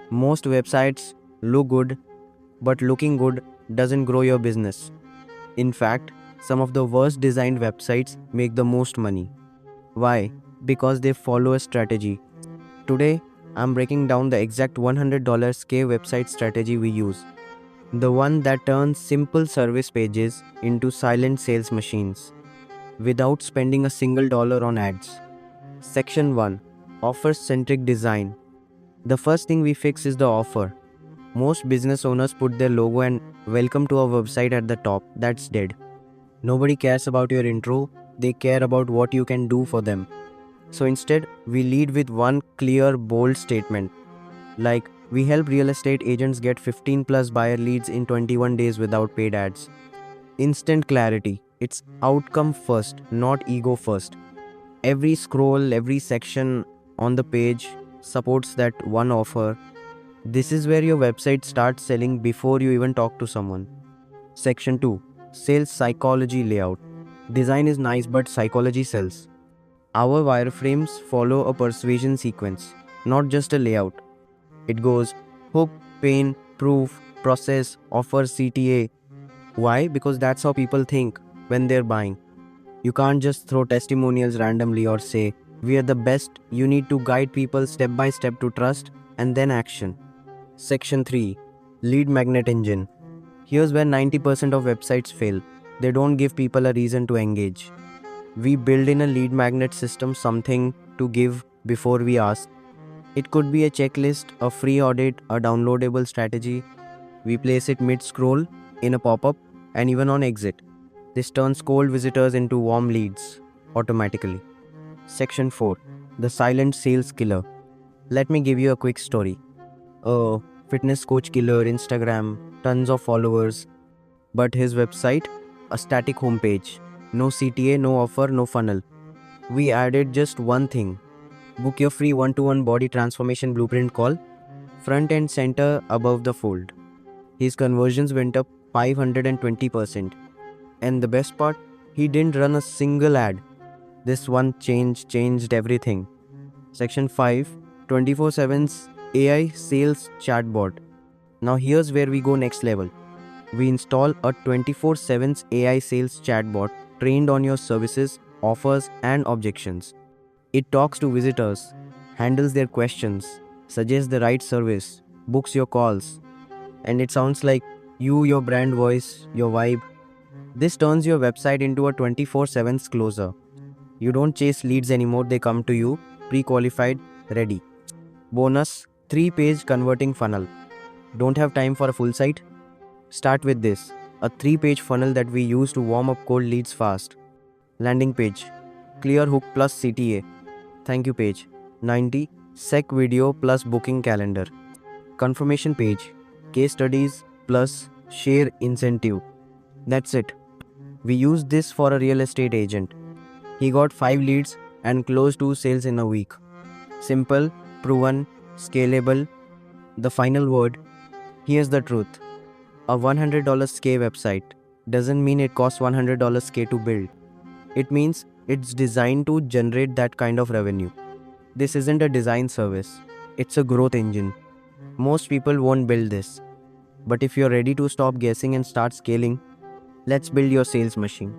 Most websites look good, but looking good doesn't grow your business. In fact, some of the worst designed websites make the most money. Why? Because they follow a strategy. Today, I'm breaking down the exact $100 K website strategy we use. The one that turns simple service pages into silent sales machines without spending a single dollar on ads. Section 1, Offer Centric Design. The first thing we fix is the offer. Most business owners put their logo and welcome to our website at the top. That's dead. Nobody cares about your intro, they care about what you can do for them. So instead, we lead with one clear, bold statement. Like, we help real estate agents get 15 plus buyer leads in 21 days without paid ads. Instant clarity. It's outcome first, not ego first. Every scroll, every section on the page supports that one offer. This is where your website starts selling before you even talk to someone. Section 2, Sales Psychology Layout. Design is nice, but psychology sells. Our wireframes follow a persuasion sequence, not just a layout. It goes hook, pain, proof, process, offer, CTA. Why? Because that's how people think when they're buying. You can't just throw testimonials randomly or say, we are the best. You need to guide people step by step to trust and then action. Section 3, Lead Magnet Engine. Here's where 90% of websites fail. They don't give people a reason to engage. We build in a lead magnet system, something to give before we ask. It could be a checklist, a free audit, a downloadable strategy. We place it mid-scroll, in a pop-up, and even on exit. This turns cold visitors into warm leads automatically. Section 4, The Silent Sales Killer. Let me give you a quick story. A fitness coach killer, Instagram, tons of followers, but his website, a static homepage. No CTA, no offer, no funnel. We added just one thing. Book your free one-to-one body transformation blueprint call, front and center above the fold. His conversions went up 520%. And the best part, he didn't run a single ad. This one changed everything. Section 5, 24/7's AI sales chatbot. Now here's where we go next level. We install a 24/7's AI sales chatbot trained on your services, offers, and objections. It talks to visitors, handles their questions, suggests the right service, books your calls, and it sounds like you, your brand voice, your vibe. This turns your website into a 24/7 closer. You don't chase leads anymore, they come to you, pre-qualified, ready. Bonus, 3-page converting funnel. Don't have time for a full site? Start with this, a 3-page funnel that we use to warm up cold leads fast. Landing page, clear hook plus CTA. Thank you page, 90, sec video plus booking calendar. Confirmation page, case studies plus share incentive. That's it. We used this for a real estate agent. He got 5 leads and closed 2 sales in a week. Simple, proven, scalable. The final word, here's the truth. A $100 K website doesn't mean it costs $100 K to build. It means it's designed to generate that kind of revenue. This isn't a design service. It's a growth engine. Most people won't build this. But if you're ready to stop guessing and start scaling, let's build your sales machine.